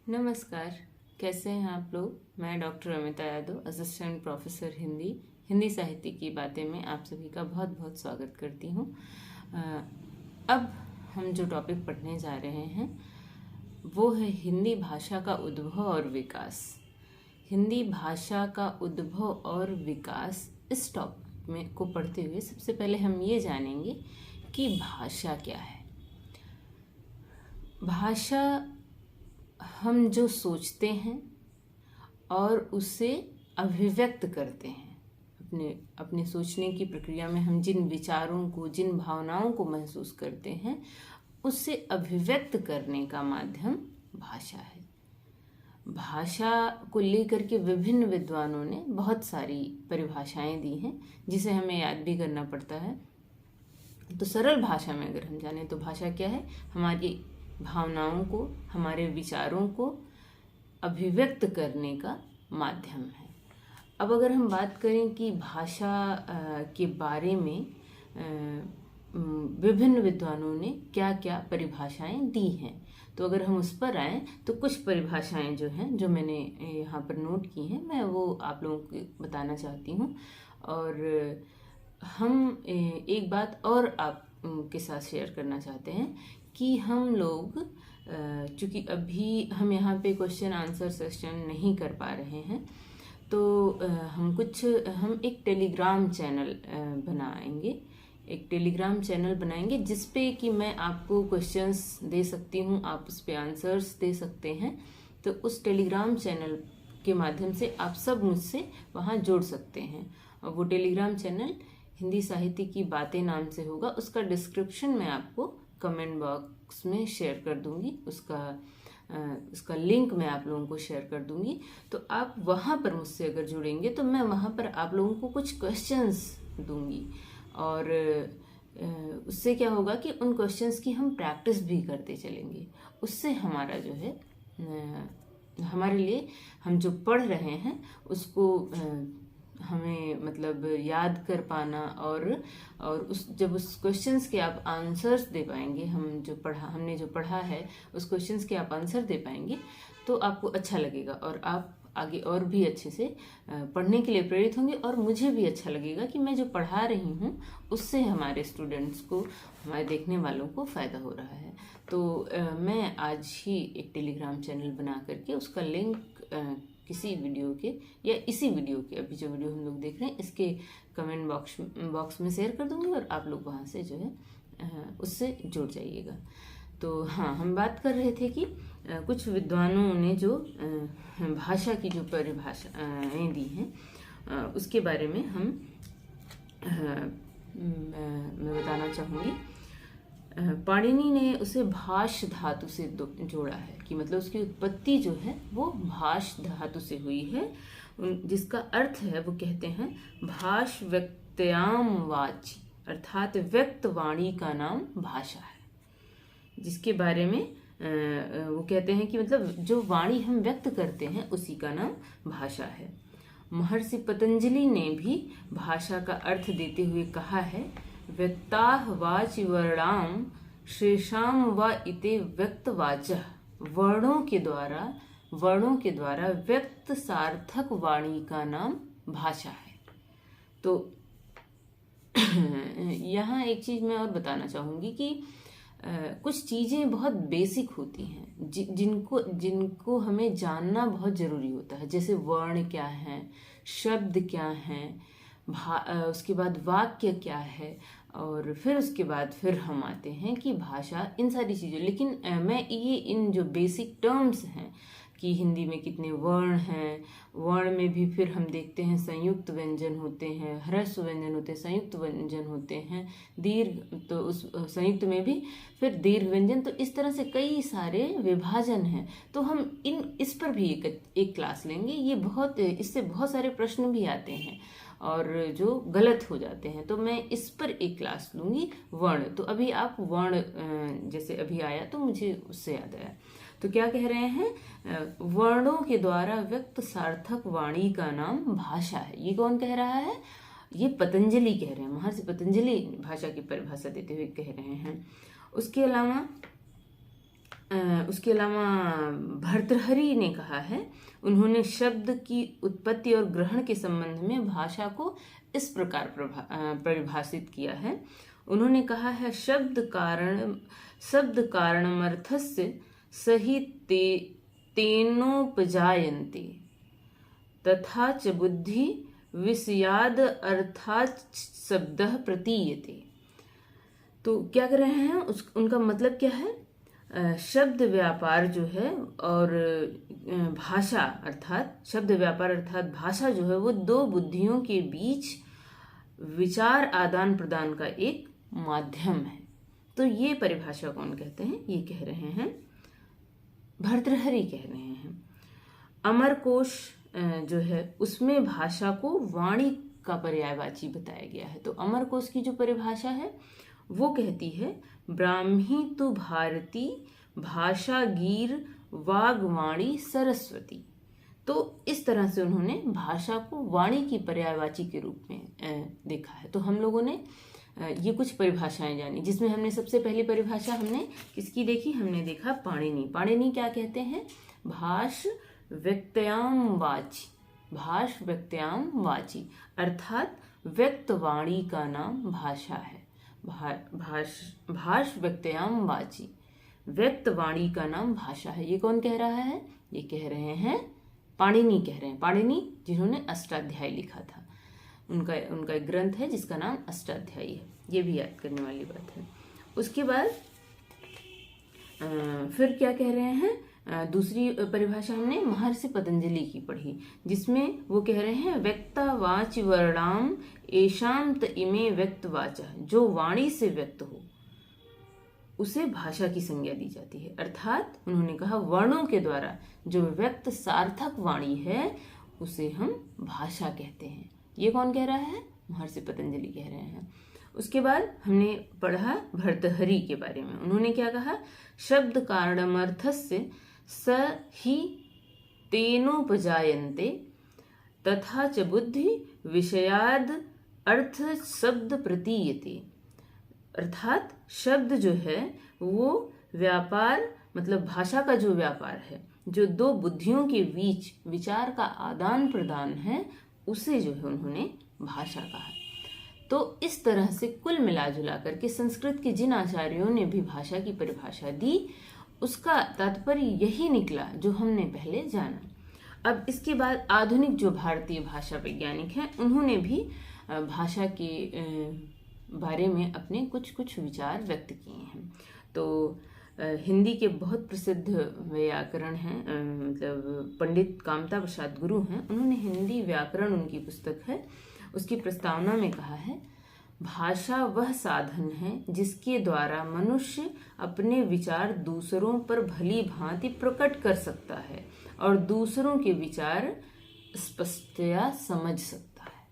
नमस्कार। कैसे हैं आप लोग। मैं doctor Amita Yadav, assistant professor Hindi साहित्य की बातें में आप सभी का बहुत बहुत स्वागत करती हूँ। अब हम जो टॉपिक पढ़ने जा रहे हैं वो है हिंदी भाषा का उद्भव और विकास। हिंदी भाषा का उद्भव और विकास, इस टॉपिक में को पढ़ते हुए सबसे पहले हम ये जानेंगे कि भाषा क्या है। भाषा हम जो सोचते हैं और उसे अभिव्यक्त करते हैं, अपने सोचने की प्रक्रिया में हम जिन विचारों को, जिन भावनाओं को महसूस करते हैं, उससे अभिव्यक्त करने का माध्यम भाषा है। भाषा को लेकर के विभिन्न विद्वानों ने बहुत सारी परिभाषाएं दी हैं जिसे हमें याद भी करना पड़ता है। तो सरल भाषा में अगर हम जाने तो भाषा क्या है, हमारी भावनाओं को, हमारे विचारों को अभिव्यक्त करने का माध्यम है। अब अगर हम बात करें कि भाषा के बारे में विभिन्न विद्वानों ने क्या क्या परिभाषाएं दी हैं, तो अगर हम उस पर आएँ तो कुछ परिभाषाएं जो हैं, जो मैंने यहाँ पर नोट की हैं, मैं वो आप लोगों को बताना चाहती हूँ। और हम एक बात और आप के साथ शेयर करना चाहते हैं कि हम लोग, चूँकि अभी हम यहाँ पे क्वेश्चन आंसर सेशन नहीं कर पा रहे हैं, तो हम एक टेलीग्राम चैनल बनाएंगे जिस पे कि मैं आपको क्वेश्चंस दे सकती हूँ, आप उस पे आंसर्स दे सकते हैं। तो उस टेलीग्राम चैनल के माध्यम से आप सब मुझसे वहाँ जुड़ सकते हैं। और वो टेलीग्राम चैनल हिंदी साहित्य की बातें नाम से होगा। उसका डिस्क्रिप्शन मैं आपको कमेंट बॉक्स में शेयर कर दूंगी, उसका लिंक मैं आप लोगों को शेयर कर दूंगी। तो आप वहाँ पर मुझसे अगर जुड़ेंगे तो मैं वहाँ पर आप लोगों को कुछ क्वेश्चंस दूंगी, और उससे क्या होगा कि उन क्वेश्चंस की हम प्रैक्टिस भी करते चलेंगे। उससे हमारा जो है, हमारे लिए हम जो पढ़ रहे हैं उसको हमें मतलब याद कर पाना, और जब उस क्वेश्चंस के आप आंसर्स दे पाएंगे, हमने जो पढ़ा है उस क्वेश्चंस के आप आंसर दे पाएंगे, तो आपको अच्छा लगेगा और आप आगे और भी अच्छे से पढ़ने के लिए प्रेरित होंगे। और मुझे भी अच्छा लगेगा कि मैं जो पढ़ा रही हूँ उससे हमारे स्टूडेंट्स को, हमारे देखने वालों को फ़ायदा हो रहा है। तो मैं आज ही एक टेलीग्राम चैनल बना करके उसका लिंक किसी वीडियो के या इसी वीडियो के, अभी जो वीडियो हम लोग देख रहे हैं, इसके कमेंट बॉक्स में शेयर कर दूंगी और आप लोग वहाँ से जो है उससे जुड़ जाइएगा। तो हाँ, हम बात कर रहे थे कि कुछ विद्वानों ने जो भाषा की जो परिभाषाएं दी हैं उसके बारे में मैं बताना चाहूँगी। पाणिनि ने उसे भाष धातु से जोड़ा है कि मतलब उसकी उत्पत्ति जो है वो भाष धातु से हुई है, जिसका अर्थ है, वो कहते हैं भाष व्यक्तयाम वाची, अर्थात व्यक्त वाणी का नाम भाषा है। जिसके बारे में वो कहते हैं कि मतलब जो वाणी हम व्यक्त करते हैं उसी का नाम भाषा है। महर्षि पतंजलि ने भी भाषा का अर्थ देते हुए कहा है, व्यक्ताः वाचि वर्णाम शेषाम व इते व्यक्त वाचः, वर्णों के द्वारा व्यक्त सार्थक वाणी का नाम भाषा है। तो यहाँ एक चीज मैं और बताना चाहूंगी कि कुछ चीजें बहुत बेसिक होती हैं जिनको हमें जानना बहुत जरूरी होता है। जैसे वर्ण क्या है, शब्द क्या है, उसके बाद वाक्य क्या है, और फिर उसके बाद फिर हम आते हैं कि भाषा, इन सारी चीज़ें। लेकिन मैं ये इन जो बेसिक टर्म्स हैं कि हिंदी में कितने वर्ण हैं, वर्ण में भी फिर हम देखते हैं संयुक्त व्यंजन होते हैं, ह्रस्व व्यंजन होते हैं, संयुक्त व्यंजन होते हैं, दीर्घ, तो उस संयुक्त में भी फिर दीर्घ व्यंजन, तो इस तरह से कई सारे विभाजन हैं। तो हम इस पर भी एक क्लास लेंगे। इससे बहुत सारे प्रश्न भी आते हैं और जो गलत हो जाते हैं, तो मैं इस पर एक क्लास लूंगी, वर्ण। तो अभी आप वर्ण जैसे अभी आया तो मुझे उससे याद आया। तो क्या कह रहे हैं, वर्णों के द्वारा व्यक्त सार्थक वाणी का नाम भाषा है। ये कौन कह रहा है, ये पतंजलि कह रहे हैं, महर्षि पतंजलि भाषा की परिभाषा देते हुए कह रहे हैं। उसके अलावा उसके अलावा भर्तृहरि ने कहा है, उन्होंने शब्द की उत्पत्ति और ग्रहण के संबंध में भाषा को इस प्रकार परिभाषित किया है। उन्होंने कहा है, शब्द कारणमर्थस्य सहि तेनोपजायन्ते तथा च बुद्धि विषयाद अर्थात शब्दः प्रतीयते। तो क्या कर रहे हैं, उनका मतलब क्या है, शब्द व्यापार जो है और भाषा अर्थात शब्द व्यापार अर्थात भाषा जो है वो दो बुद्धियों के बीच विचार आदान प्रदान का एक माध्यम है। तो ये परिभाषा कौन कहते हैं, ये कह रहे हैं भर्तृहरि कह रहे हैं। अमरकोश जो है उसमें भाषा को वाणी का पर्यायवाची बताया गया है। तो अमरकोश की जो परिभाषा है वो कहती है, ब्राह्मी तु भारती भाषा गीर वाग्वाणी सरस्वती। तो इस तरह से उन्होंने भाषा को वाणी की पर्यायवाची के रूप में देखा है। तो हम लोगों ने ये कुछ परिभाषाएं जानी, जिसमें हमने सबसे पहली परिभाषा हमने किसकी देखी, हमने देखा पाणिनि। पाणिनि क्या कहते हैं, भाष व्यक्तयाम वाची, भाष व्यक्तयाम वाची अर्थात व्यक्त वाणी का नाम भाषा है। भाष व्यक्तयाम वाची, व्यक्त वाणी का नाम भाषा है। ये कौन कह रहा है, ये कह रहे हैं पाणिनि कह रहे हैं। पाणिनि जिन्होंने अष्टाध्यायी लिखा था, उनका एक ग्रंथ है जिसका नाम अष्टाध्यायी है। ये भी याद करने वाली बात है। उसके बाद फिर क्या कह रहे हैं, दूसरी परिभाषा हमने महर्षि पतंजलि की पढ़ी, जिसमें वो कह रहे हैं, व्यक्ता वाच वर्णाम एशाम त इमे व्यक्त वाचा, जो वाणी से व्यक्त हो उसे भाषा की संज्ञा दी जाती है। अर्थात उन्होंने कहा वर्णों के द्वारा जो व्यक्त सार्थक वाणी है उसे हम भाषा कहते हैं। ये कौन कह रहा है, महर्षि पतंजलि कह रहे हैं। उसके बाद हमने पढ़ा भर्तृहरि के बारे में। उन्होंने क्या कहा, शब्द कारणमर्थस्य स हि तेनोपजायन्ते तथा च बुद्धि विषयाद अर्थ शब्द प्रतीयते। अर्थात शब्द जो है वो व्यापार मतलब भाषा का जो व्यापार है, जो दो बुद्धियों के बीच विचार का आदान प्रदान है, उसे जो है उन्होंने भाषा कहा। तो इस तरह से कुल मिला जुला करके संस्कृत के जिन आचार्यों ने भी भाषा की परिभाषा दी, उसका तात्पर्य यही निकला जो हमने पहले जाना। अब इसके बाद आधुनिक जो भारतीय भाषा वैज्ञानिक हैं, उन्होंने भी भाषा के बारे में अपने कुछ विचार व्यक्त किए हैं। तो हिंदी के बहुत प्रसिद्ध व्याकरण हैं, मतलब पंडित कामता प्रसाद गुरु हैं, उन्होंने हिंदी व्याकरण उनकी पुस्तक है, उसकी प्रस्तावना में कहा है, भाषा वह साधन है जिसके द्वारा मनुष्य अपने विचार दूसरों पर भली भांति प्रकट कर सकता है और दूसरों के विचार स्पष्टतया समझ सकता है।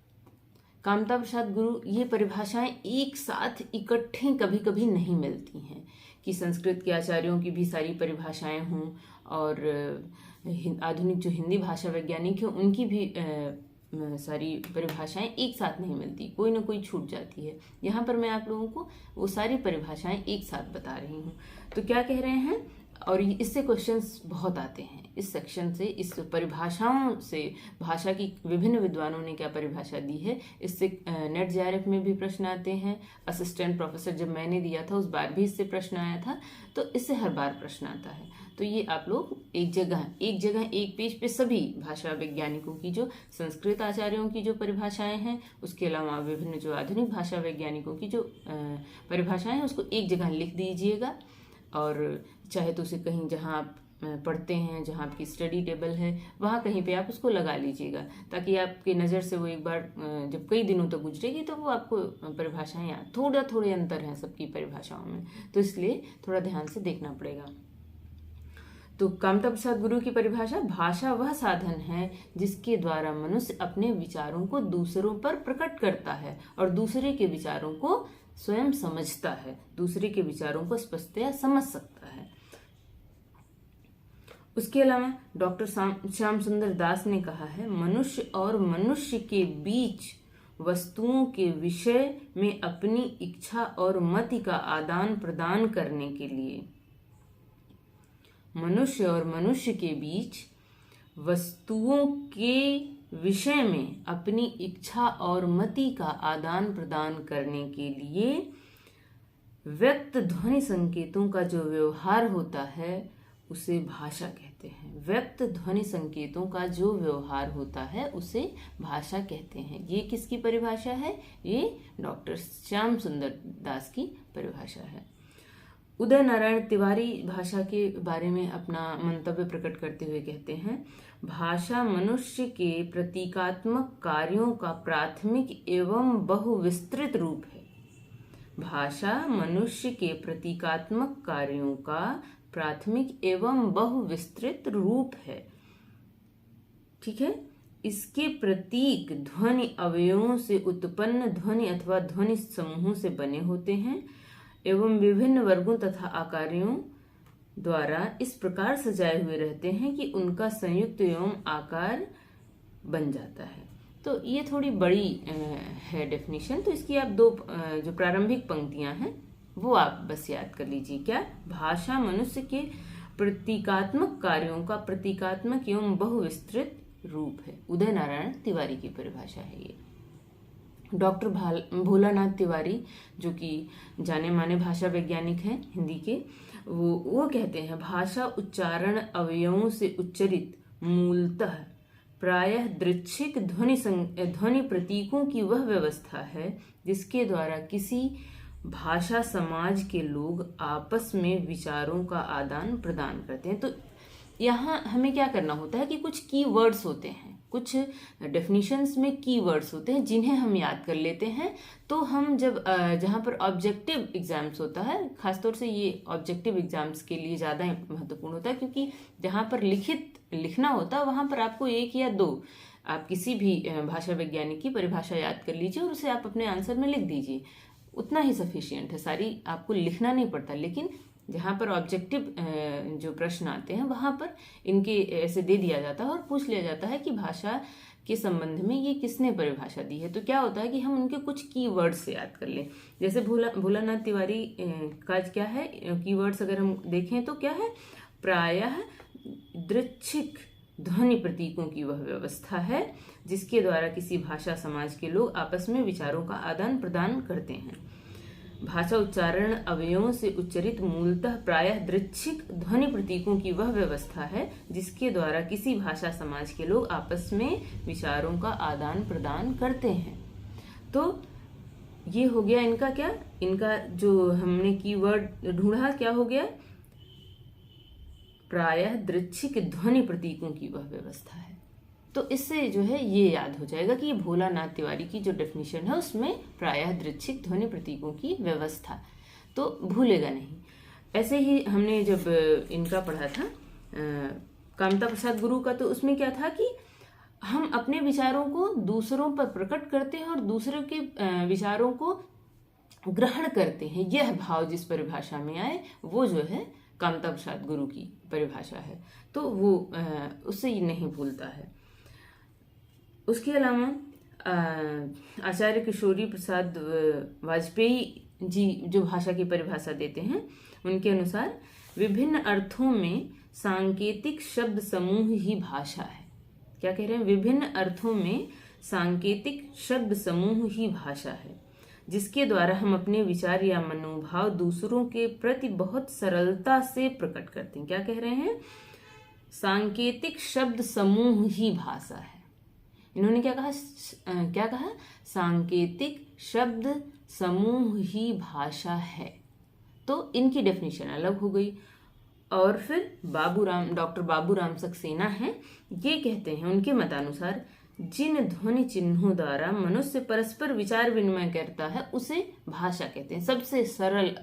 कामता प्रसाद गुरु ये परिभाषाएं एक साथ इकट्ठे कभी कभी नहीं मिलती हैं कि संस्कृत के आचार्यों की भी सारी परिभाषाएं हों और आधुनिक जो हिंदी भाषा वैज्ञानिक हैं उनकी भी सारी परिभाषाएं एक साथ नहीं मिलती, कोई ना कोई छूट जाती है। यहाँ पर मैं आप लोगों को वो सारी परिभाषाएं एक साथ बता रही हूँ। तो क्या कह रहे हैं, और इससे क्वेश्चंस बहुत आते हैं इस सेक्शन से, इस परिभाषाओं से भाषा की विभिन्न विद्वानों ने क्या परिभाषा दी है, इससे नेट जेआरएफ में भी प्रश्न आते हैं। असिस्टेंट प्रोफेसर जब मैंने दिया था उस बार भी इससे प्रश्न आया था, तो इससे हर बार प्रश्न आता है। तो ये आप लोग एक जगह एक पेज पे सभी भाषा वैज्ञानिकों की जो संस्कृत आचार्यों की जो परिभाषाएं हैं, उसके अलावा विभिन्न जो आधुनिक भाषा वैज्ञानिकों की जो परिभाषाएं हैं, उसको एक जगह लिख दीजिएगा। और चाहे तो उसे कहीं जहाँ आप पढ़ते हैं, जहाँ आपकी स्टडी टेबल है, वहाँ कहीं पे आप उसको लगा लीजिएगा, ताकि आपकी नज़र से वो एक बार जब कई दिनों तक गुजरेगी तो वो आपको परिभाषाएं याद, थोड़े अंतर हैं सबकी परिभाषाओं में, तो इसलिए थोड़ा ध्यान से देखना पड़ेगा। तो कामता प्रसाद गुरु की परिभाषा, भाषा वह साधन है जिसके द्वारा मनुष्य अपने विचारों को दूसरों पर प्रकट करता है और दूसरे के विचारों को स्वयं समझता है, दूसरे के विचारों को स्पष्टतया समझ सकता है। उसके अलावा डॉक्टर श्याम सुंदर दास ने कहा है, मनुष्य और मनुष्य के बीच वस्तुओं के विषय में अपनी इच्छा और मति का आदान प्रदान करने के लिए मनुष्य और मनुष्य के बीच वस्तुओं के विषय में अपनी इच्छा और मति का आदान प्रदान करने के लिए व्यक्त ध्वनि संकेतों का जो व्यवहार होता है उसे भाषा कहते हैं। व्यक्त ध्वनि संकेतों का जो व्यवहार होता है उसे भाषा कहते हैं। ये किसकी परिभाषा है? ये डॉक्टर श्याम सुंदर दास की परिभाषा है। उदय नारायण तिवारी भाषा के बारे में अपना मंतव्य प्रकट करते हुए कहते हैं, भाषा मनुष्य के प्रतीकात्मक कार्यों का प्राथमिक एवं बहुविस्तृत रूप है। भाषा मनुष्य के प्रतीकात्मक कार्यों का प्राथमिक एवं बहुविस्तृत रूप है। ठीक है। इसके प्रतीक ध्वनि अवयवों से उत्पन्न ध्वनि अथवा ध्वनि समूहों से बने होते हैं एवं विभिन्न वर्गों तथा आकारों द्वारा इस प्रकार सजाए हुए रहते हैं कि उनका संयुक्त एवं आकार बन जाता है। तो ये थोड़ी बड़ी है डेफिनेशन, तो इसकी आप दो जो प्रारंभिक पंक्तियां हैं वो आप बस याद कर लीजिए। क्या? भाषा मनुष्य के प्रतीकात्मक कार्यों का प्रतीकात्मक एवं बहुविस्तृत रूप है। उदय नारायण तिवारी की परिभाषा है ये। डॉक्टर भोलानाथ तिवारी जो कि जाने माने भाषा वैज्ञानिक हैं हिंदी के, वो कहते हैं, भाषा उच्चारण अवयवों से उच्चरित मूलतः प्रायः दृच्छिक ध्वनि प्रतीकों की वह व्यवस्था है जिसके द्वारा किसी भाषा समाज के लोग आपस में विचारों का आदान प्रदान करते हैं। तो यहाँ हमें क्या करना होता है कि कुछ की वर्ड्स होते हैं, कुछ डेफिनेशंस में की वर्ड्स होते हैं जिन्हें हम याद कर लेते हैं। तो हम जब जहाँ पर ऑब्जेक्टिव एग्जाम्स होता है, खासतौर से ये ऑब्जेक्टिव एग्जाम्स के लिए ज़्यादा महत्वपूर्ण होता है, क्योंकि जहाँ पर लिखना होता है वहाँ पर आपको एक या दो आप किसी भी भाषा वैज्ञानिक की परिभाषा याद कर लीजिए और उसे आप अपने आंसर में लिख दीजिए, उतना ही सफिशिएंट है, सारी आपको लिखना नहीं पड़ता। लेकिन जहाँ पर ऑब्जेक्टिव जो प्रश्न आते हैं वहाँ पर इनके ऐसे दे दिया जाता है और पूछ लिया जाता है कि भाषा के संबंध में ये किसने परिभाषा दी है। तो क्या होता है कि हम उनके कुछ कीवर्ड्स याद कर लें। जैसे भोलानाथ तिवारी का क्या है कीवर्ड्स, अगर हम देखें तो क्या है, प्रायः दृच्छिक ध्वनि प्रतीकों की वह व्यवस्था है जिसके द्वारा किसी भाषा समाज के लोग आपस में विचारों का आदान प्रदान करते हैं। भाषा उच्चारण अवयवों से उच्चरित मूलतः प्रायः दृच्छिक ध्वनि प्रतीकों की वह व्यवस्था है जिसके द्वारा किसी भाषा समाज के लोग आपस में विचारों का आदान प्रदान करते हैं। तो ये हो गया इनका क्या, इनका जो हमने कीवर्ड ढूंढा क्या हो गया, प्रायः दृच्छिक ध्वनि प्रतीकों की वह व्यवस्था है। तो इससे जो है ये याद हो जाएगा कि ये भोलानाथ तिवारी की जो डेफिनेशन है उसमें प्रायः दृच्छिक ध्वनि प्रतीकों की व्यवस्था, तो भूलेगा नहीं। ऐसे ही हमने जब इनका पढ़ा था कामता प्रसाद गुरु का, तो उसमें क्या था कि हम अपने विचारों को दूसरों पर प्रकट करते हैं और दूसरों के विचारों को ग्रहण करते हैं। यह भाव जिस परिभाषा में आए वो जो है कामता प्रसाद गुरु की परिभाषा है, तो वो उससे नहीं भूलता है। उसके अलावा आचार्य किशोरी प्रसाद वाजपेयी जी जो भाषा की परिभाषा देते हैं, उनके अनुसार विभिन्न अर्थों में सांकेतिक शब्द समूह ही भाषा है। क्या कह रहे हैं? विभिन्न अर्थों में सांकेतिक शब्द समूह ही भाषा है जिसके द्वारा हम अपने विचार या मनोभाव दूसरों के प्रति बहुत सरलता से प्रकट करते हैं। क्या कह रहे हैं? सांकेतिक शब्द समूह ही भाषा है। इन्होंने क्या कहा? सांकेतिक शब्द समूह ही भाषा है। तो इनकी डेफिनेशन अलग हो गई। और फिर डॉक्टर बाबूराम सक्सेना हैं, ये कहते हैं उनके मतानुसार जिन ध्वनि चिन्हों द्वारा मनुष्य परस्पर विचार विनिमय करता है उसे भाषा कहते हैं। सबसे सरल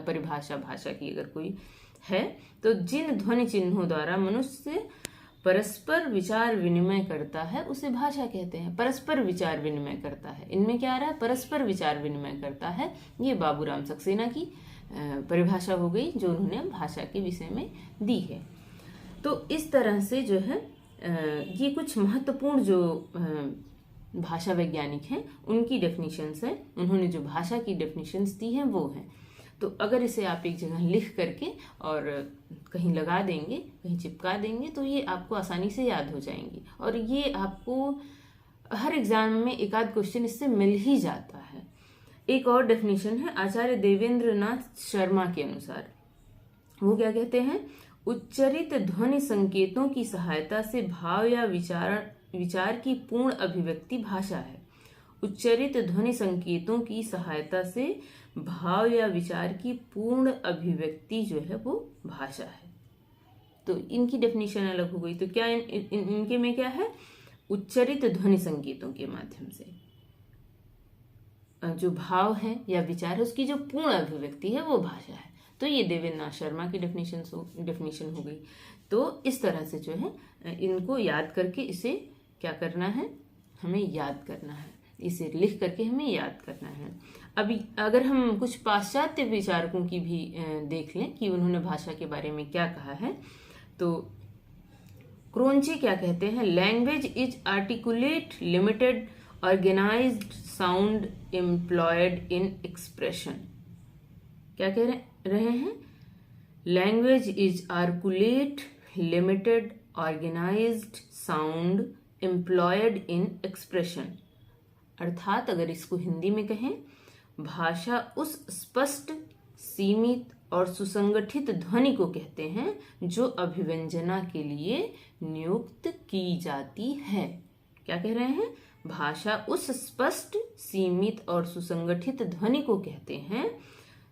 परिभाषा भाषा की अगर कोई है तो जिन ध्वनि चिन्हों द्वारा मनुष्य परस्पर विचार विनिमय करता है उसे भाषा कहते हैं। परस्पर विचार विनिमय करता है, इनमें क्या आ रहा है? परस्पर विचार विनिमय करता है। ये बाबूराम सक्सेना की परिभाषा हो गई जो उन्होंने भाषा के विषय में दी है। तो इस तरह से जो है ये कुछ महत्वपूर्ण जो भाषा वैज्ञानिक हैं उनकी डेफिनेशंस है, उन्होंने जो भाषा की डेफिनेशंस दी हैं वो हैं। तो अगर इसे आप एक जगह लिख करके और कहीं लगा देंगे, कहीं चिपका देंगे, तो ये आपको आसानी से याद हो जाएंगी। और ये आपको हर एग्जाम में एक आध क्वेश्चन इससे मिल ही जाता है। एक और डेफिनेशन है आचार्य देवेंद्र नाथ शर्मा के अनुसार। वो क्या कहते हैं? उच्चरित ध्वनि संकेतों की सहायता से भाव या विचार की पूर्ण अभिव्यक्ति भाषा है। उच्चरित ध्वनि संकेतों की सहायता से भाव या विचार की पूर्ण अभिव्यक्ति जो है वो भाषा है। तो इनकी डेफिनेशन अलग हो गई। तो क्या इनके में क्या है? उच्चरित ध्वनि संकेतों के माध्यम से जो भाव है या विचार है उसकी जो पूर्ण अभिव्यक्ति है वो भाषा है। तो ये देवेंद्र नाथ शर्मा की डेफिनेशन हो गई। तो इस तरह से जो है इनको याद करके इसे क्या करना है? हमें याद करना है, इसे लिख करके हमें याद करना है। अभी अगर हम कुछ पाश्चात्य विचारकों की भी देख लें कि उन्होंने भाषा के बारे में क्या कहा है, तो क्रोंचे क्या कहते हैं? Language is articulate limited organised sound employed in expression. क्या कह रहे हैं? Language is articulate limited organised sound employed in expression. अर्थात अगर इसको हिंदी में कहें, भाषा उस स्पष्ट, सीमित और सुसंगठित ध्वनि को कहते हैं जो अभिव्यंजना के लिए नियुक्त की जाती है। क्या कह रहे हैं? भाषा उस स्पष्ट, सीमित और सुसंगठित ध्वनि को कहते हैं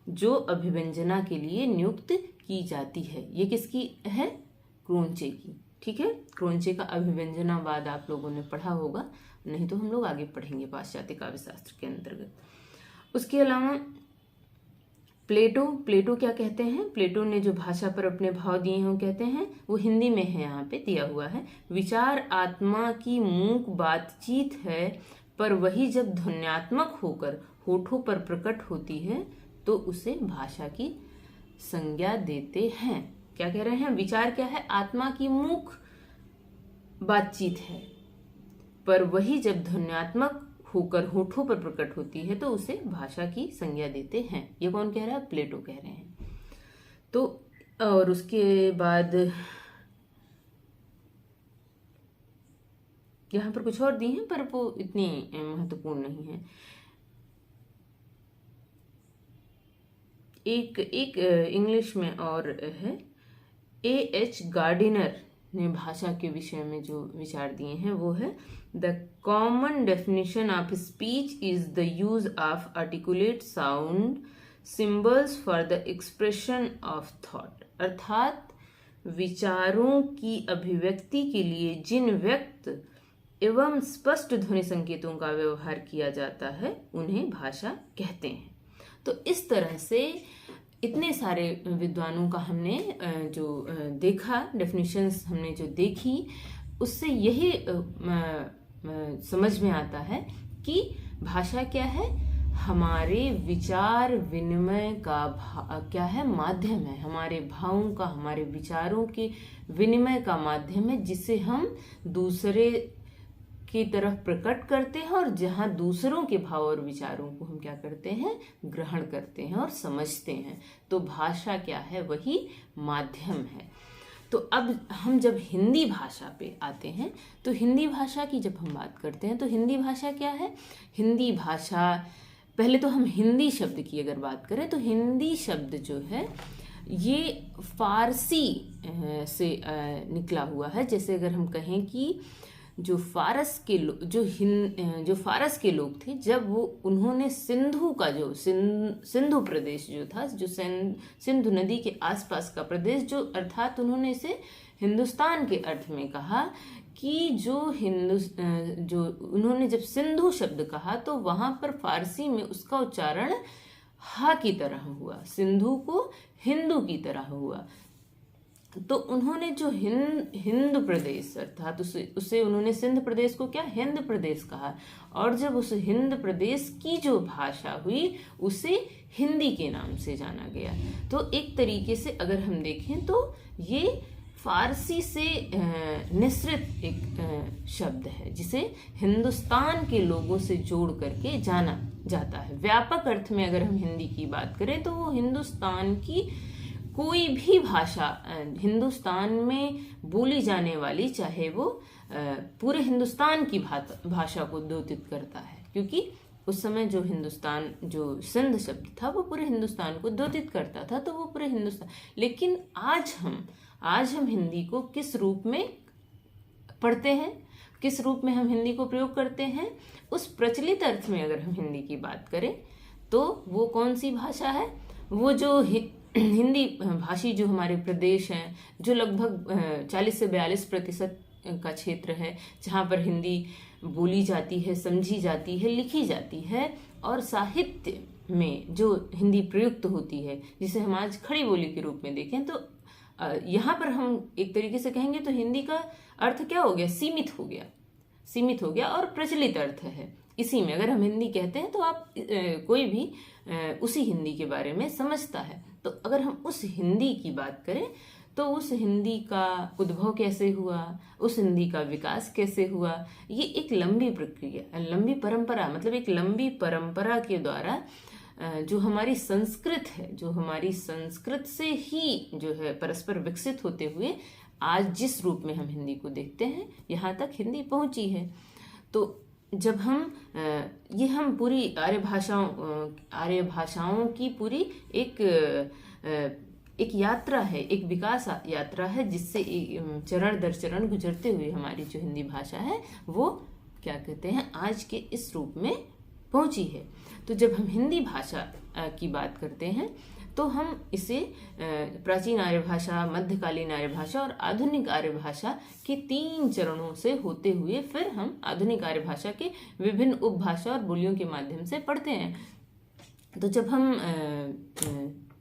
जो अभिव्यंजना के लिए नियुक्त की जाती है। ये किसकी है? क्रोंचे की। ठीक है, क्रोंचे का अभिव्यंजनावाद आप लोगों ने पढ़ा होगा, नहीं तो हम लोग आगे पढ़ेंगे पाश्चात्य काव्य शास्त्र के अंतर्गत। उसके अलावा प्लेटो क्या कहते हैं? प्लेटो ने जो भाषा पर अपने भाव दिए हैं वो कहते हैं, वो हिंदी में है, यहाँ पे दिया हुआ है। विचार आत्मा की मूक बातचीत है, पर वही जब ध्वन्यात्मक होकर होठों पर प्रकट होती है तो उसे भाषा की संज्ञा देते हैं। क्या कह रहे हैं? विचार क्या है? आत्मा की मूक बातचीत है, पर वही जब ध्वन्यात्मक होकर होठों पर प्रकट होती है तो उसे भाषा की संज्ञा देते हैं। ये कौन कह रहा है? प्लेटो कह रहे हैं। तो और उसके बाद यहाँ पर कुछ और दी हैं पर वो इतनी महत्वपूर्ण नहीं है। एक इंग्लिश में और है, A.H. गार्डिनर ने भाषा के विषय में जो विचार दिए हैं वो है, the common definition of speech is the use of articulate sound symbols for the expression of thought. अर्थात विचारों की अभिव्यक्ति के लिए जिन व्यक्त एवं स्पष्ट ध्वनि संकेतों का व्यवहार किया जाता है उन्हें भाषा कहते हैं। तो इस तरह से इतने सारे विद्वानों का हमने जो देखा, डेफिनेशंस हमने जो देखी, उससे यही समझ में आता है कि भाषा क्या है? हमारे विचार विनिमय का क्या है? माध्यम है। हमारे भावों का, हमारे विचारों के विनिमय का माध्यम है, जिसे हम दूसरे की तरफ प्रकट करते हैं और जहां दूसरों के भाव और विचारों को हम क्या करते हैं? ग्रहण करते हैं और समझते हैं। तो भाषा क्या है? वही माध्यम है। तो अब हम जब हिंदी भाषा पे आते हैं, तो हिंदी भाषा की जब हम बात करते हैं तो हिंदी भाषा क्या है? हिंदी भाषा, पहले तो हम हिंदी शब्द की अगर बात करें तो हिंदी शब्द जो है ये फारसी से निकला हुआ है। जैसे अगर हम कहें कि जो फारस के लोग थे, जब वो उन्होंने सिंधु का जो सिंधु प्रदेश जो था, जो सिंधु नदी के आसपास का प्रदेश, जो अर्थात उन्होंने इसे हिंदुस्तान के अर्थ में कहा कि जो उन्होंने जब सिंधु शब्द कहा तो वहां पर फारसी में उसका उच्चारण हा की तरह हुआ, सिंधु को हिंदू की तरह हुआ। तो उन्होंने जो हिंद प्रदेश अर्थात उसे उन्होंने सिंध प्रदेश को क्या? हिंद प्रदेश कहा। और जब उस हिंद प्रदेश की जो भाषा हुई उसे हिंदी के नाम से जाना गया। तो एक तरीके से अगर हम देखें तो ये फारसी से निसृत एक शब्द है जिसे हिंदुस्तान के लोगों से जोड़ करके जाना जाता है। व्यापक अर्थ में अगर हम हिंदी की बात करें तो वो हिंदुस्तान की कोई भी भाषा, हिंदुस्तान में बोली जाने वाली, चाहे वो पूरे हिंदुस्तान की भाषा को द्योतित करता है, क्योंकि उस समय जो हिंदुस्तान, जो सिंध शब्द था वो पूरे हिंदुस्तान को द्योतित करता था, तो वो पूरे हिंदुस्तान। लेकिन आज हम हिंदी को किस रूप में पढ़ते हैं, किस रूप में हम हिंदी को प्रयोग करते हैं, उस प्रचलित अर्थ में अगर हम हिंदी की बात करें तो वो कौन सी भाषा है? वो जो हिंदी भाषी जो हमारे प्रदेश हैं, जो लगभग 40 से 42% का क्षेत्र है, जहाँ पर हिंदी बोली जाती है, समझी जाती है, लिखी जाती है, और साहित्य में जो हिंदी प्रयुक्त होती है, जिसे हम आज खड़ी बोली के रूप में देखें, तो यहाँ पर हम एक तरीके से कहेंगे तो हिंदी का अर्थ क्या हो गया? सीमित हो गया और प्रचलित अर्थ है। इसी में अगर हम हिंदी कहते हैं तो आप कोई भी उसी हिंदी के बारे में समझता है। तो अगर हम उस हिंदी की बात करें तो उस हिंदी का उद्भव कैसे हुआ, उस हिंदी का विकास कैसे हुआ, ये एक लंबी प्रक्रिया, लंबी परंपरा, मतलब एक लंबी परंपरा के द्वारा जो हमारी संस्कृत है, जो हमारी संस्कृत से ही जो है परस्पर विकसित होते हुए आज जिस रूप में हम हिंदी को देखते हैं, यहाँ तक हिंदी पहुंची है। तो जब हम पूरी आर्य भाषाओं की पूरी एक यात्रा है, एक विकास यात्रा है, जिससे चरण दर चरण गुजरते हुए हमारी जो हिंदी भाषा है वो क्या कहते हैं, आज के इस रूप में पहुंची है। तो जब हम हिंदी भाषा की बात करते हैं तो हम इसे प्राचीन आर्य भाषा, मध्यकालीन आर्य भाषा और आधुनिक आर्य भाषा के 3 चरणों से होते हुए फिर हम आधुनिक आर्य भाषा के विभिन्न उपभाषा और बोलियों के माध्यम से पढ़ते हैं। तो जब हम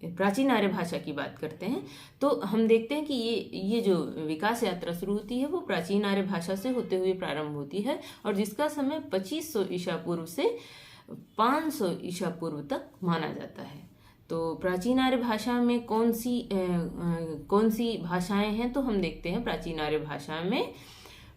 प्राचीन आर्य भाषा की बात करते हैं तो हम देखते हैं कि ये जो विकास यात्रा शुरू होती है वो प्राचीन आर्य भाषा से होते हुए प्रारंभ होती है, और जिसका समय 2500 ईसा पूर्व से 500 ईसा पूर्व तक माना जाता है। तो प्राचीन आर्य भाषा में कौन सी भाषाएं हैं? तो हम देखते हैं प्राचीन आर्य भाषा में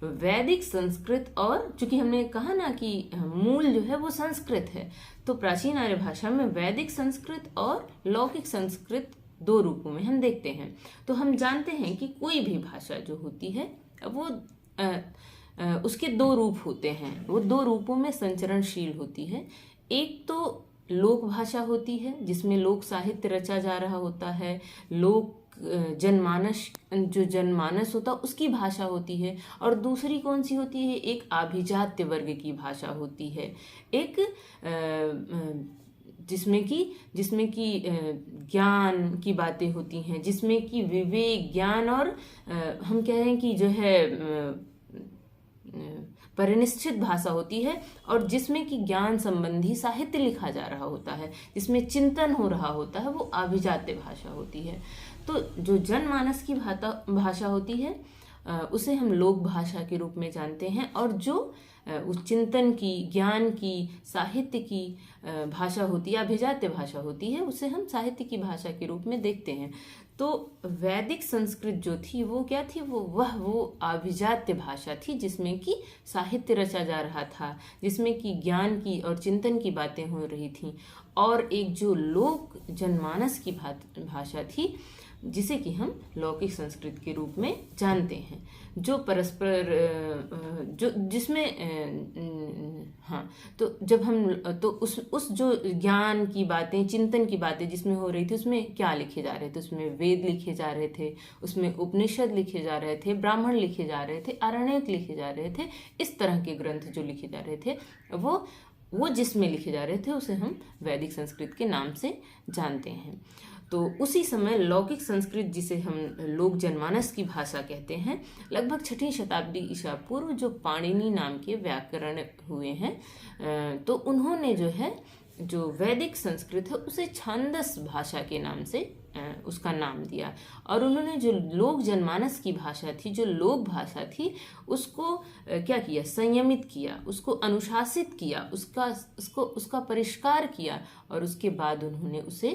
वैदिक, संस्कृत, और चूंकि हमने कहा ना कि मूल जो है वो संस्कृत है, तो प्राचीन आर्य भाषा में वैदिक संस्कृत और लौकिक संस्कृत 2 रूपों में हम देखते हैं। तो हम जानते हैं कि कोई भी भाषा जो होती है वो उसके 2 रूप होते हैं, वो 2 रूपों में संचरणशील होती है। एक तो लोक भाषा होती है जिसमें लोक साहित्य रचा जा रहा होता है, लोक जनमानस होता उसकी भाषा होती है, और दूसरी कौन सी होती है? एक आभिजात्य वर्ग की भाषा होती है, एक जिसमें कि ज्ञान की बातें होती हैं, जिसमें कि विवेक, ज्ञान और हम कह रहे हैं कि जो है परिनिश्चित भाषा होती है, और जिसमें कि ज्ञान संबंधी साहित्य लिखा जा रहा होता है, जिसमें चिंतन हो रहा होता है, वो आभिजात्य भाषा होती है। तो जो जनमानस की भाषा होती है उसे हम लोक भाषा के रूप में जानते हैं, और जो उस चिंतन की, ज्ञान की, साहित्य की भाषा होती है, अभिजात्य भाषा होती है, उसे हम साहित्य की भाषा के रूप में देखते हैं। तो वैदिक संस्कृत जो थी वो क्या थी? वो अभिजात्य भाषा थी जिसमें कि साहित्य रचा जा रहा था, जिसमें कि ज्ञान की और चिंतन की बातें हो रही थी। और एक जो लोक जनमानस की भाषा थी जिसे कि हम लौकिक संस्कृत के रूप में जानते हैं, जो परस्पर जो जिसमें तो जब हम तो उस जो ज्ञान की बातें, चिंतन की बातें जिसमें हो रही थी, उसमें क्या लिखे जा रहे थे? उसमें वेद लिखे जा रहे थे, उसमें उपनिषद लिखे जा रहे थे, ब्राह्मण लिखे जा रहे थे, आरण्यक लिखे जा रहे थे। इस तरह के ग्रंथ जो लिखे जा रहे थे वो जिसमें लिखे जा रहे थे उसे हम वैदिक संस्कृत के नाम से जानते हैं। तो उसी समय लौकिक संस्कृत, जिसे हम लोक जनमानस की भाषा कहते हैं, लगभग 6वीं शताब्दी ईसा पूर्व जो पाणिनि नाम के व्याकरण हुए हैं, तो उन्होंने जो वैदिक संस्कृत है उसे छांदस भाषा के नाम से उसका नाम दिया। और उन्होंने जो लोक जनमानस की भाषा थी, जो लोक भाषा थी, उसको क्या किया, संयमित किया, उसको अनुशासित किया, उसका परिष्कार किया, और उसके बाद उन्होंने उसे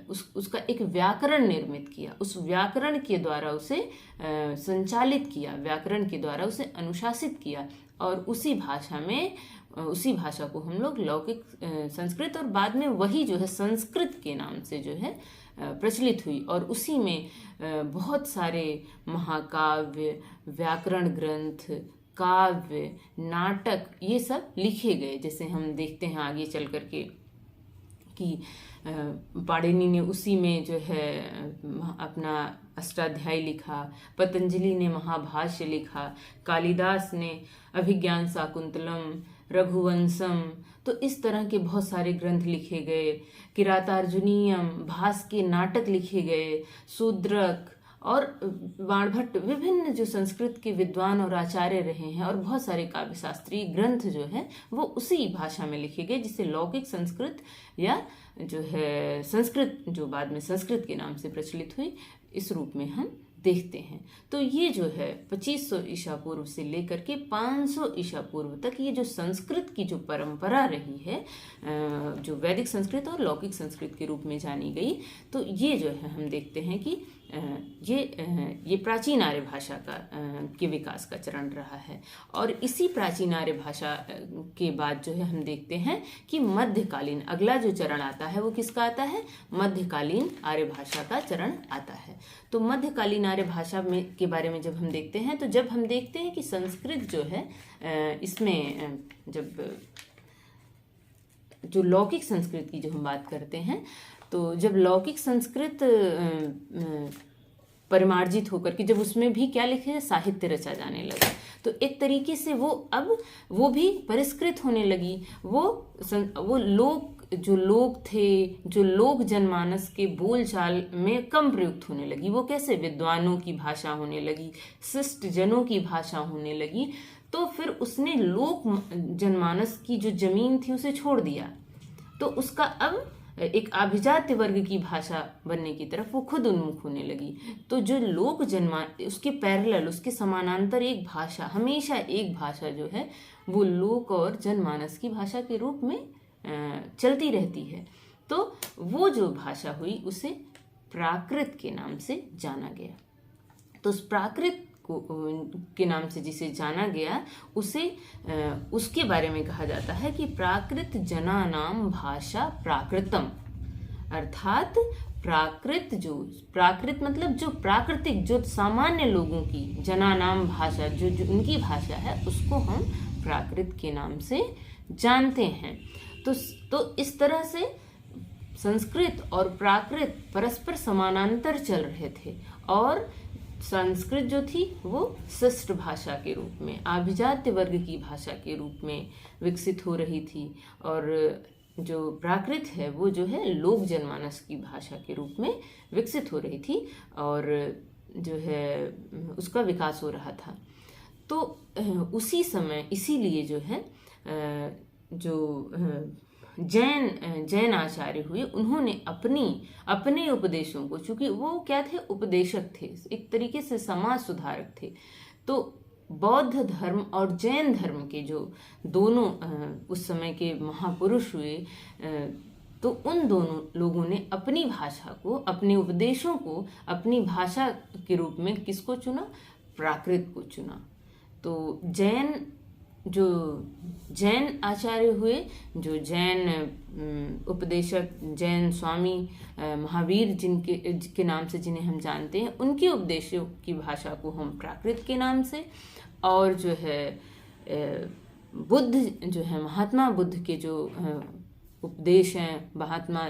उसका एक व्याकरण निर्मित किया, उस व्याकरण के द्वारा उसे संचालित किया, व्याकरण के द्वारा उसे अनुशासित किया, और उसी भाषा को हम लोग लौकिक संस्कृत, और बाद में वही जो है संस्कृत के नाम से जो है प्रचलित हुई। और उसी में बहुत सारे महाकाव्य, व्याकरण ग्रंथ, काव्य, नाटक, ये सब लिखे गए। जैसे हम देखते हैं आगे चल करके कि पाणिनि ने उसी में जो है अपना अष्टाध्यायी लिखा, पतंजलि ने महाभाष्य लिखा, कालिदास ने अभिज्ञान शाकुंतलम, रघुवंशम, तो इस तरह के बहुत सारे ग्रंथ लिखे गए। किरातार्जुनीयम, भास के नाटक लिखे गए, शूद्रक और बाणभट्ट, विभिन्न जो संस्कृत के विद्वान और आचार्य रहे हैं, और बहुत सारे काव्य शास्त्रीय ग्रंथ जो है वो उसी भाषा में लिखे गए, जिसे लौकिक संस्कृत या जो है संस्कृत, जो बाद में संस्कृत के नाम से प्रचलित हुई, इस रूप में हम देखते हैं। तो ये जो है 2500 ईसा पूर्व से लेकर के 500 ईसा पूर्व तक ये जो संस्कृत की जो परंपरा रही है, जो वैदिक संस्कृत और लौकिक संस्कृत के रूप में जानी गई, तो ये जो है हम देखते हैं कि ये प्राचीन आर्य भाषा के विकास का चरण रहा है। और इसी प्राचीन आर्य भाषा के बाद जो है हम देखते हैं कि मध्यकालीन, अगला जो चरण आता है वो किसका आता है, मध्यकालीन आर्य भाषा का चरण आता है। तो मध्यकालीन आर्य भाषा में के बारे में जब हम देखते हैं, तो जब हम देखते हैं कि संस्कृत जो है इसमें जब जो लौकिक संस्कृत की जो हम बात करते हैं, तो जब लौकिक संस्कृत परिमार्जित होकर के जब उसमें भी क्या लिखे, साहित्य रचा जाने लगा, तो एक तरीके से वो भी परिष्कृत होने लगी। वो लोग थे, जो लोक जनमानस के बोलचाल में कम प्रयुक्त होने लगी। वो कैसे, विद्वानों की भाषा होने लगी, शिष्ट जनों की भाषा होने लगी। तो फिर उसने लोक जनमानस की जो जमीन थी उसे छोड़ दिया, तो उसका अब एक अभिजात्य वर्ग की भाषा बनने की तरफ वो खुद उन्मुख होने लगी। तो जो लोक उसके पैरेलल, उसके समानांतर एक भाषा, हमेशा एक भाषा जो है वो लोक और जनमानस की भाषा के रूप में चलती रहती है। तो वो जो भाषा हुई उसे प्राकृत के नाम से जाना गया। तो उस प्राकृत के नाम से जिसे जाना गया, उसके बारे में कहा जाता है कि प्राकृत जनानाम भाषा प्राकृतम, अर्थात प्राकृत मतलब जो प्राकृतिक, जो सामान्य लोगों की, जनानाम भाषा, जो उनकी भाषा है, उसको हम प्राकृत के नाम से जानते हैं। तो इस तरह से संस्कृत और प्राकृत परस्पर समानांतर चल रहे थे, और संस्कृत जो थी वो शिष्ट भाषा के रूप में, अभिजात्य वर्ग की भाषा के रूप में विकसित हो रही थी, और जो प्राकृत है वो जो है लोक जनमानस की भाषा के रूप में विकसित हो रही थी, और जो है उसका विकास हो रहा था। तो उसी समय इसीलिए जो है जो जैन आचार्य हुए, उन्होंने अपने उपदेशों को, चूंकि वो क्या थे, उपदेशक थे, एक तरीके से समाज सुधारक थे, तो बौद्ध धर्म और जैन धर्म के जो दोनों उस समय के महापुरुष हुए, तो उन दोनों लोगों ने अपनी भाषा को, अपने उपदेशों को अपनी भाषा के रूप में किसको चुना, प्राकृत को चुना। तो जैन आचार्य हुए, जो जैन उपदेशक, जैन स्वामी महावीर जिनके नाम से जिन्हें हम जानते हैं, उनके उपदेशों की भाषा को हम प्राकृत के नाम से, और जो है बुद्ध जो है, महात्मा बुद्ध के जो उपदेश हैं, महात्मा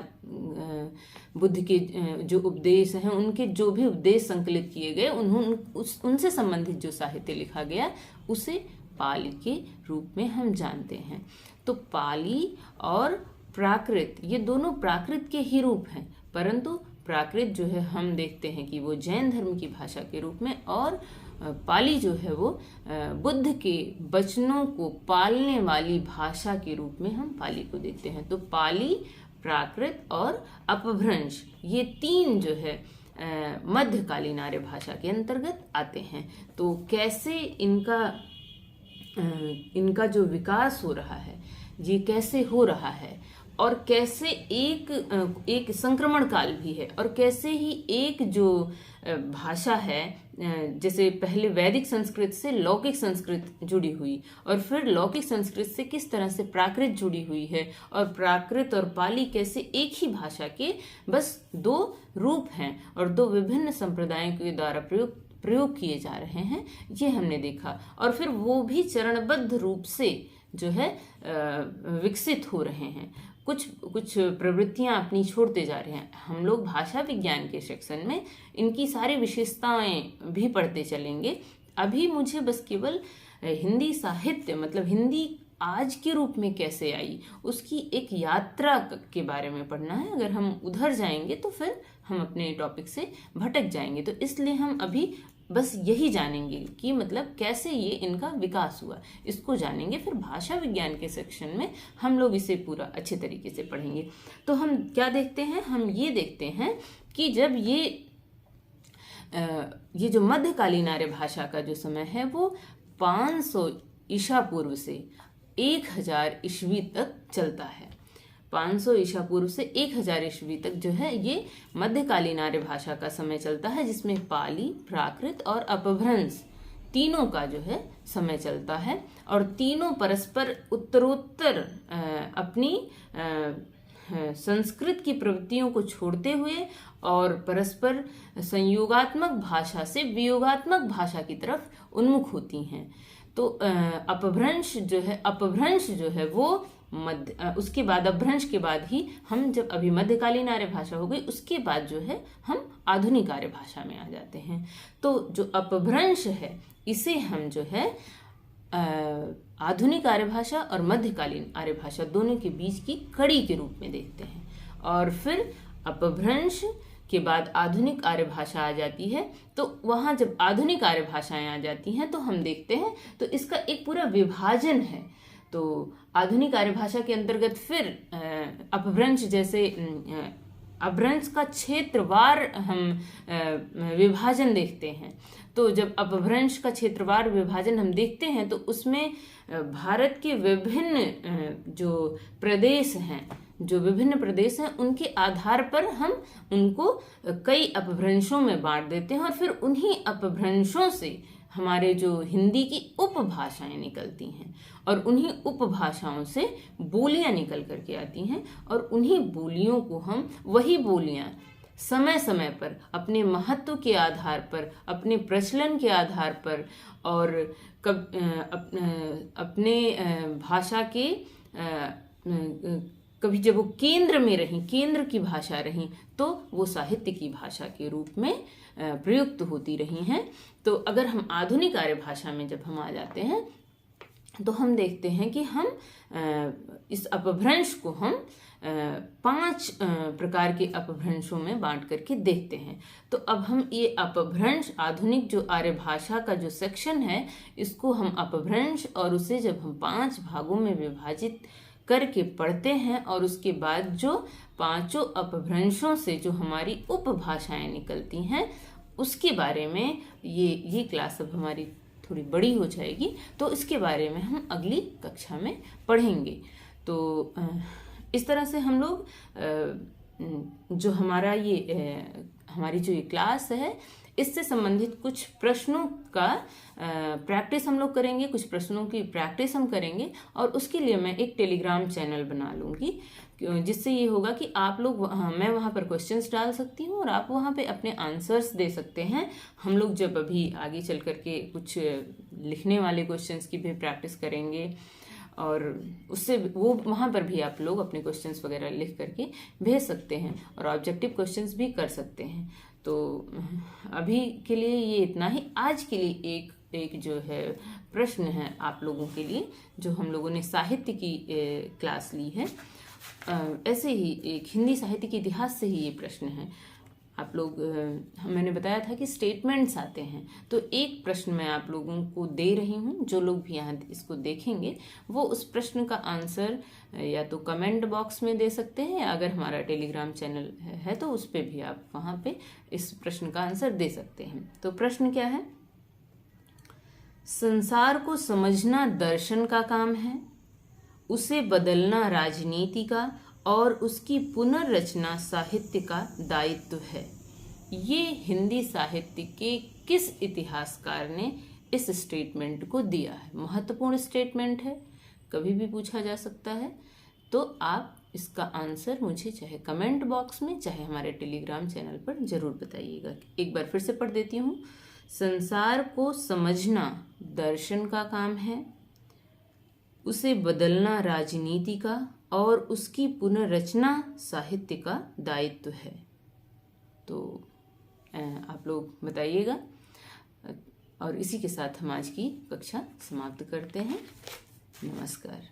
बुद्ध के जो उपदेश हैं, उनके जो भी उपदेश संकलित किए गए, उनसे संबंधित जो साहित्य लिखा गया, उसे पाली के रूप में हम जानते हैं। तो पाली और प्राकृत, ये दोनों प्राकृत के ही रूप हैं, परंतु प्राकृत जो है हम देखते हैं कि वो जैन धर्म की भाषा के रूप में, और पाली जो है वो बुद्ध के वचनों को पालने वाली भाषा के रूप में हम पाली को देखते हैं। तो पाली प्राकृत और अपभ्रंश, ये 3 जो है मध्यकालीन आर्य भाषा के अंतर्गत आते हैं। तो कैसे इनका जो विकास हो रहा है, ये कैसे हो रहा है, और कैसे एक संक्रमण काल भी है, और कैसे ही एक जो भाषा है, जैसे पहले वैदिक संस्कृत से लौकिक संस्कृत जुड़ी हुई, और फिर लौकिक संस्कृत से किस तरह से प्राकृत जुड़ी हुई है, और प्राकृत और पाली कैसे एक ही भाषा के बस 2 रूप हैं और 2 विभिन्न संप्रदायों के द्वारा प्रयोग किए जा रहे हैं, ये हमने देखा। और फिर वो भी चरणबद्ध रूप से जो है विकसित हो रहे हैं, कुछ प्रवृत्तियां अपनी छोड़ते जा रहे हैं। हम लोग भाषा विज्ञान के सेक्शन में इनकी सारी विशेषताएं भी पढ़ते चलेंगे। अभी मुझे बस केवल हिंदी साहित्य, मतलब हिंदी आज के रूप में कैसे आई, उसकी एक यात्रा के बारे में पढ़ना है। अगर हम उधर जाएंगे तो फिर हम अपने टॉपिक से भटक जाएंगे। तो इसलिए हम अभी बस यही जानेंगे कि मतलब कैसे ये इनका विकास हुआ, इसको जानेंगे। फिर भाषा विज्ञान के सेक्शन में हम लोग इसे पूरा अच्छे तरीके से पढ़ेंगे। तो हम क्या देखते हैं, हम ये देखते हैं कि जब ये जो मध्यकालीन आर्य भाषा का जो समय है वो 500 ईसा पूर्व से 1000 ईस्वी तक चलता है। 500 ईसा पूर्व से 1000 ईस्वी तक जो है ये मध्यकालीन आर्य भाषा का समय चलता है, जिसमें पाली, प्राकृत और अपभ्रंश तीनों का जो है समय चलता है। और तीनों परस्पर उत्तरोत्तर अपनी संस्कृत की प्रवृत्तियों को छोड़ते हुए और परस्पर संयोगात्मक भाषा से वियोगात्मक भाषा की तरफ उन्मुख होती हैं। तो अपभ्रंश जो है वो उसके बाद, अपभ्रंश के बाद ही हम, जब अभी मध्यकालीन आर्य भाषा हो गई, उसके बाद जो है हम आधुनिक आर्य भाषा में आ जाते हैं। तो जो अपभ्रंश है इसे हम जो है आधुनिक आर्य भाषा और मध्यकालीन आर्य भाषा दोनों के बीच की कड़ी के रूप में देखते हैं। और फिर अपभ्रंश के बाद आधुनिक आर्य भाषा आ जाती है। तो वहां जब आधुनिक आर्य भाषाएं आ जाती हैं तो हम देखते हैं तो इसका एक पूरा विभाजन है। तो आधुनिक आर्य भाषा के अंतर्गत फिर अपभ्रंश जैसे अपभ्रंश का क्षेत्रवार हम विभाजन देखते हैं। तो जब अपभ्रंश का क्षेत्रवार विभाजन हम देखते हैं तो उसमें भारत के विभिन्न जो विभिन्न प्रदेश हैं उनके आधार पर हम उनको कई अपभ्रंशों में बांट देते हैं, और फिर उन्हीं अपभ्रंशों से हमारे जो हिंदी की उपभाषाएं निकलती हैं, और उन्हीं उपभाषाओं से बोलियां निकल करके आती हैं। और उन्हीं बोलियों को हम, वही बोलियां समय समय पर अपने महत्व के आधार पर, अपने प्रचलन के आधार पर, और अपने भाषा के कभी जब वो केंद्र में रही, केंद्र की भाषा रही, तो वो साहित्य की भाषा के रूप में प्रयुक्त होती रही हैं। तो अगर हम आधुनिक आर्य भाषा में जब हम आ जाते हैं तो हम देखते हैं कि हम इस अपभ्रंश को हम 5 प्रकार के अपभ्रंशों में बांट करके देखते हैं। तो अब हम ये अपभ्रंश, आधुनिक जो आर्य भाषा का जो सेक्शन है, इसको हम अपभ्रंश, और उसे जब हम 5 भागों में विभाजित करके पढ़ते हैं, और उसके बाद जो 5 अपभ्रंशों से जो हमारी उपभाषाएं निकलती हैं उसके बारे में ये क्लास अब हमारी थोड़ी बड़ी हो जाएगी, तो इसके बारे में हम अगली कक्षा में पढ़ेंगे। तो इस तरह से हम लोग जो हमारी जो ये क्लास है, इससे संबंधित कुछ प्रश्नों का प्रैक्टिस हम लोग करेंगे, कुछ प्रश्नों की प्रैक्टिस हम करेंगे, और उसके लिए मैं एक टेलीग्राम चैनल बना लूँगी, जिससे ये होगा कि आप लोग मैं वहाँ पर क्वेश्चंस डाल सकती हूँ और आप वहाँ पे अपने आंसर्स दे सकते हैं। हम लोग जब अभी आगे चल करके कुछ लिखने वाले क्वेश्चंस की भी प्रैक्टिस करेंगे, और उससे वो वहाँ पर भी आप लोग अपने क्वेश्चंस वगैरह लिख करके भेज सकते हैं, और ऑब्जेक्टिव क्वेश्चंस भी कर सकते हैं। तो अभी के लिए ये इतना ही। आज के लिए एक जो है प्रश्न है आप लोगों के लिए, जो हम लोगों ने साहित्य की क्लास ली है, ऐसे ही एक हिंदी साहित्य के इतिहास से ही ये प्रश्न है। आप लोग मैंने बताया था कि स्टेटमेंट्स आते हैं। तो एक प्रश्न मैं आप लोगों को दे रही हूँ, जो लोग भी यहाँ इसको देखेंगे वो उस प्रश्न का आंसर या तो कमेंट बॉक्स में दे सकते हैं, या अगर हमारा टेलीग्राम चैनल है तो उस पर भी आप वहाँ पे इस प्रश्न का आंसर दे सकते हैं। तो प्रश्न क्या है? संसार को समझना दर्शन का काम है, उसे बदलना राजनीति का और उसकी पुनर्रचना साहित्य का दायित्व है। ये हिंदी साहित्य के किस इतिहासकार ने इस स्टेटमेंट को दिया है? महत्वपूर्ण स्टेटमेंट है, कभी भी पूछा जा सकता है। तो आप इसका आंसर मुझे चाहे कमेंट बॉक्स में चाहे हमारे टेलीग्राम चैनल पर जरूर बताइएगा। एक बार फिर से पढ़ देती हूँ। संसार को समझना दर्शन का काम है, उसे बदलना राजनीति का और उसकी पुनर्रचना साहित्य का दायित्व है। तो आप लोग बताइएगा, और इसी के साथ हम आज की कक्षा समाप्त करते हैं। नमस्कार।